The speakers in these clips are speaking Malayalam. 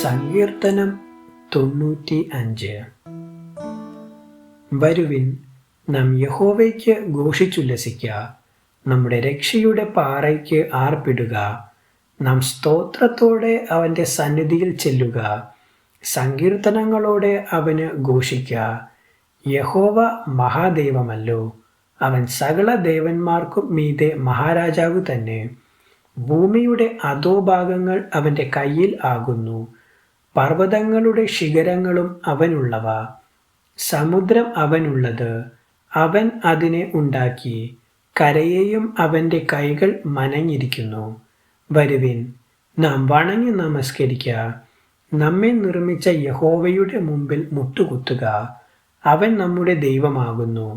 സങ്കീർത്തനം 95. വരുവിൻ, നാം യഹോവയ്ക്ക് ഘോഷിച്ചുല്ലസിക്ക, നമ്മുടെ രക്ഷയുടെ പാറയ്ക്ക് ആർപ്പിടുക. നാം സ്തോത്രത്തോടെ അവൻ്റെ സന്നിധിയിൽ ചെല്ലുക, സങ്കീർത്തനങ്ങളോടെ അവന് ഘോഷിക്ക. യഹോവ മഹാദൈവമല്ലോ, അവൻ സകല ദേവന്മാർക്കും മീതെ മഹാരാജാവ് തന്നെ. ഭൂമിയുടെ അധോഭാഗങ്ങൾ അവൻ്റെ കയ്യിൽ ആകുന്നു, പർവ്വതങ്ങളുടെ ശിഖരങ്ങളും അവനുള്ളവ. സമുദ്രം അവനുള്ളത്, അവൻ അതിനെ ഉണ്ടാക്കി. കരയെയും അവൻ്റെ കൈകൾ മനഞ്ഞിരിക്കുന്നു. വരുവിൻ, നാം വണങ്ങി നമസ്കരിക്ക, നമ്മെ നിർമ്മിച്ച യഹോവയുടെ മുമ്പിൽ മുട്ടുകുത്തുക. അവൻ നമ്മുടെ ദൈവമാകുന്നു,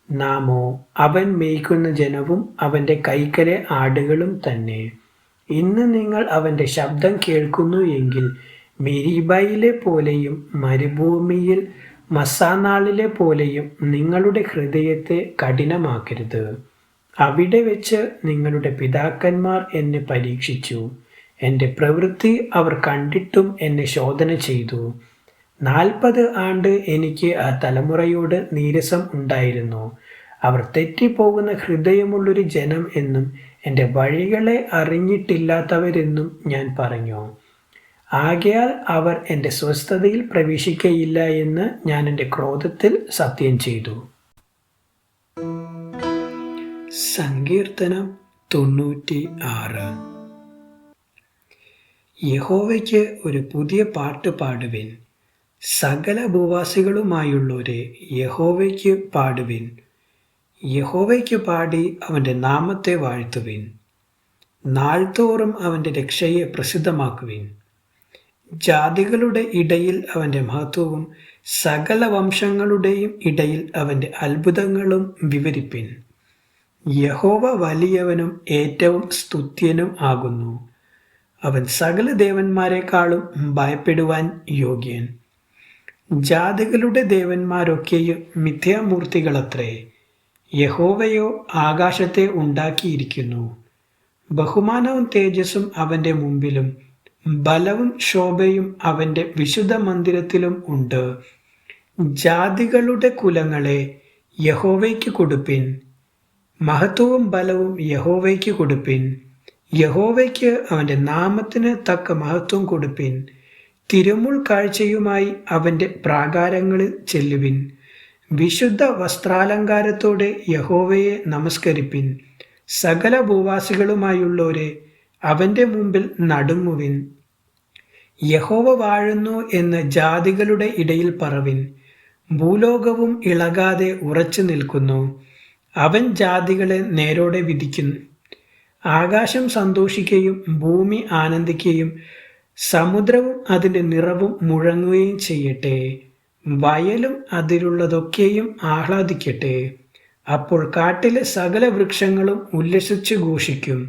നാമോ അവൻ മേയ്ക്കുന്ന ജനവും അവൻ്റെ കൈക്കലെ ആടുകളും തന്നെ. ഇന്ന് നിങ്ങൾ അവൻ്റെ ശബ്ദം കേൾക്കുന്നു എങ്കിൽ മെരീബയിലെ പോലെയും മരുഭൂമിയിൽ മസ്സാനാളിലെ പോലെയും നിങ്ങളുടെ ഹൃദയത്തെ കഠിനമാക്കരുത്. അവിടെ വെച്ച് നിങ്ങളുടെ പിതാക്കന്മാർ എന്നെ പരീക്ഷിച്ചു, എൻ്റെ പ്രവൃത്തി അവർ കണ്ടിട്ടും എന്നെ ശോധന ചെയ്തു. 40 ആണ്ട് എനിക്ക് ആ തലമുറയോട് നീരസം ഉണ്ടായിരുന്നു. അവർ തെറ്റിപ്പോകുന്ന ഹൃദയമുള്ളൊരു ജനം എന്നും എൻ്റെ വഴികളെ അറിഞ്ഞിട്ടില്ലാത്തവരെന്നും ഞാൻ പറഞ്ഞു. ആകയാൽ അവർ എൻ്റെ സ്വസ്ഥതയിൽ പ്രവേശിക്കയില്ല എന്ന് ഞാൻ എൻ്റെ ക്രോധത്തിൽ സത്യം ചെയ്തു. സങ്കീർത്തനം 96. യഹോവയ്ക്ക് ഒരു പുതിയ പാട്ട് പാടുവിൻ. സകല ഭൂവാസികളുമായുള്ളവരെ യഹോവയ്ക്ക് പാടുവിൻ. യഹോവയ്ക്ക് പാടി അവൻ്റെ നാമത്തെ വാഴ്ത്തുവിൻ. നാൾതോറും അവൻ്റെ രക്ഷയെ പ്രസിദ്ധമാക്കുവിൻ. ജാതികളുടെ ഇടയിൽ അവൻ്റെ മഹത്വവും സകല വംശങ്ങളുടെയും ഇടയിൽ അവൻ്റെ അത്ഭുതങ്ങളും വിവരിപ്പിൻ. യഹോവ വലിയവനും ഏറ്റവും സ്തുത്യനും ആകുന്നു. അവൻ സകല ദേവന്മാരെക്കാളും ഭയപ്പെടുവാൻ യോഗ്യൻ. ജാതികളുടെ ദേവന്മാരൊക്കെയും മിഥ്യാമൂർത്തികളത്രേ. യഹോവയോ ആകാശത്തെ ഉണ്ടാക്കിയിരിക്കുന്നു. ബഹുമാനവും തേജസ്സും അവൻ്റെ മുമ്പിലും ബലവും ശോഭയും അവൻ്റെ വിശുദ്ധ മന്ദിരത്തിലും ഉണ്ട്. ജാതികളുടെ കുലങ്ങളെ യഹോവയ്ക്ക് കൊടുപ്പിൻ. മഹത്വവും ബലവും യഹോവയ്ക്ക് കൊടുപ്പിൻ. യഹോവയ്ക്ക് അവൻ്റെ നാമത്തിന് തക്ക മഹത്വം കൊടുപ്പിൻ. തിരുമുൾ കാഴ്ചയുമായി അവൻ്റെ പ്രാകാരങ്ങളിൽ ചെല്ലുവിൻ. വിശുദ്ധ വസ്ത്രാലങ്കാരത്തോടെ യഹോവയെ നമസ്കരിപ്പിൻ. സകല ഭൂവാസികളുമായുള്ളവരെ അവൻ്റെ മുമ്പിൽ നടുങ്ങുവിൻ. യഹോവ വാഴുന്നു എന്ന് ജാതികളുടെ ഇടയിൽ പറവിൻ. ഭൂലോകവും ഇളകാതെ ഉറച്ചു നിൽക്കുന്നു. അവൻ ജാതികളെ നേരോടെ വിധിക്കുന്നു. ആകാശം സന്തോഷിക്കുകയും ഭൂമി ആനന്ദിക്കുകയും സമുദ്രവും അതിൻ്റെ നിറവും മുഴങ്ങുകയും ചെയ്യട്ടെ. വയലും അതിലുള്ളതൊക്കെയും ആഹ്ലാദിക്കട്ടെ. അപ്പോൾ കാട്ടിലെ സകല വൃക്ഷങ്ങളും ഉല്ലസിച്ച് ഘോഷിക്കും.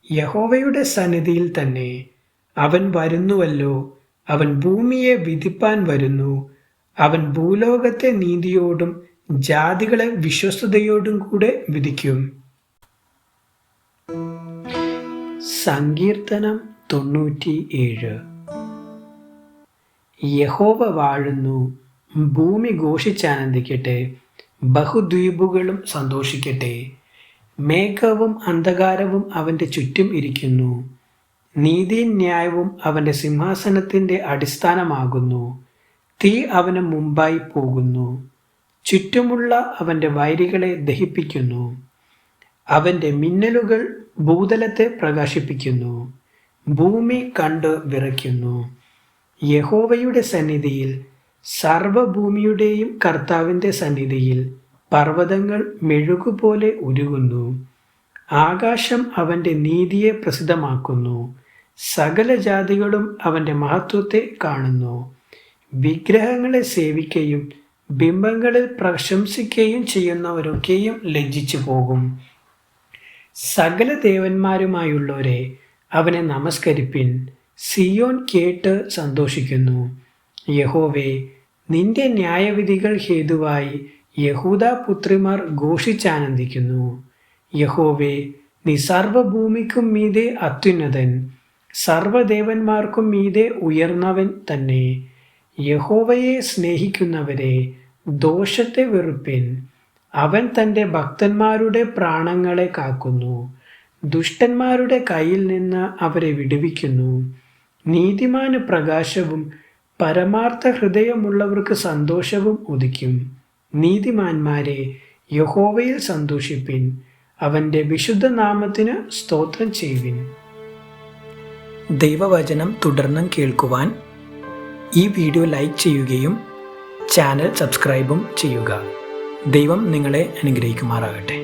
യഹോവയുടെ സന്നിധിയിൽ തന്നെ അവൻ വരുന്നുവല്ലോ. അവൻ ഭൂമിയെ വിധിപ്പാൻ വരുന്നു. അവൻ ഭൂലോകത്തെ നീതിയോടും ജാതികളെ വിശ്വസ്തയോടും കൂടെ വിധിക്കും. സങ്കീർത്തനം 97. യഹോവ വാഴുന്നു, ഭൂമി ഘോഷിച്ചാനന്ദിക്കട്ടെ, ബഹുദ്വീപുകളും സന്തോഷിക്കട്ടെ. മേഘവും അന്ധകാരവും അവൻ്റെ ചുറ്റും ഇരിക്കുന്നു. നീതിയും ന്യായവും അവൻ്റെ സിംഹാസനത്തിൻ്റെ അടിസ്ഥാനമാകുന്നു. തീ അവന് മുമ്പായി പോകുന്നു, ചുറ്റുമുള്ള അവൻ്റെ വൈരികളെ ദഹിപ്പിക്കുന്നു. അവൻ്റെ മിന്നലുകൾ ഭൂതലത്തെ പ്രകാശിപ്പിക്കുന്നു. ഭൂമി കണ്ട് വിറയ്ക്കുന്നു. യഹോവയുടെ സന്നിധിയിൽ, സർവ്വഭൂമിയുടെയും കർത്താവിൻ്റെ സന്നിധിയിൽ പർവ്വതങ്ങൾ മെഴുകുപോലെ ഉരുകുന്നു. ആകാശം അവൻ്റെ നീതിയെ പ്രസിദ്ധമാക്കുന്നു. സകല ജാതികളും അവൻ്റെ മഹത്വത്തെ കാണുന്നു. വിഗ്രഹങ്ങളെ സേവിക്കുകയും ബിംബങ്ങളിൽ പ്രശംസിക്കുകയും ചെയ്യുന്നവരൊക്കെയും ലജ്ജിച്ചു പോകും. സകല ദേവന്മാരുമായുള്ളവരെ അവനെ നമസ്കരിപ്പിൻ. സിയോൻ കേട്ട് സന്തോഷിക്കുന്നു. യഹോവേ, നിന്റെ ന്യായവിധികൾ ഹേതുവായി യഹൂദാ പുത്രിമാർ ഘോഷിച്ചാനന്ദിക്കുന്നു. യഹോവേ, നീ സർവ്വഭൂമിക്കും മീതെ അത്യുന്നതൻ. സർവ്വദേവന്മാർക്കും മീതെ ഉയർന്നവൻ തന്നെ. യഹോവയെ സ്നേഹിക്കുന്നവരെ, ദോഷത്തെ വെറുപ്പിൻ. അവൻ തൻ്റെ ഭക്തന്മാരുടെ പ്രാണങ്ങളെ കാക്കുന്നു. ദുഷ്ടന്മാരുടെ കയ്യിൽ നിന്ന് അവരെ വിടുവിക്കുന്നു. നീതിമാന് പ്രകാശവും പരമാർത്ഥ ഹൃദയമുള്ളവർക്ക് സന്തോഷവും ഉദിക്കും. നീതിമാന്മാരെ, യഹോവയിൽ സന്തോഷിപ്പിൻ. അവൻ്റെ വിശുദ്ധ നാമത്തിന് സ്തോത്രം ചെയ്യുവിൻ. ദൈവവചനം തുടർന്നും കേൾക്കുവാൻ ഈ വീഡിയോ ലൈക്ക് ചെയ്യുകയും ചാനൽ സബ്സ്ക്രൈബും ചെയ്യുക. ദൈവം നിങ്ങളെ അനുഗ്രഹിക്കുമാറാകട്ടെ.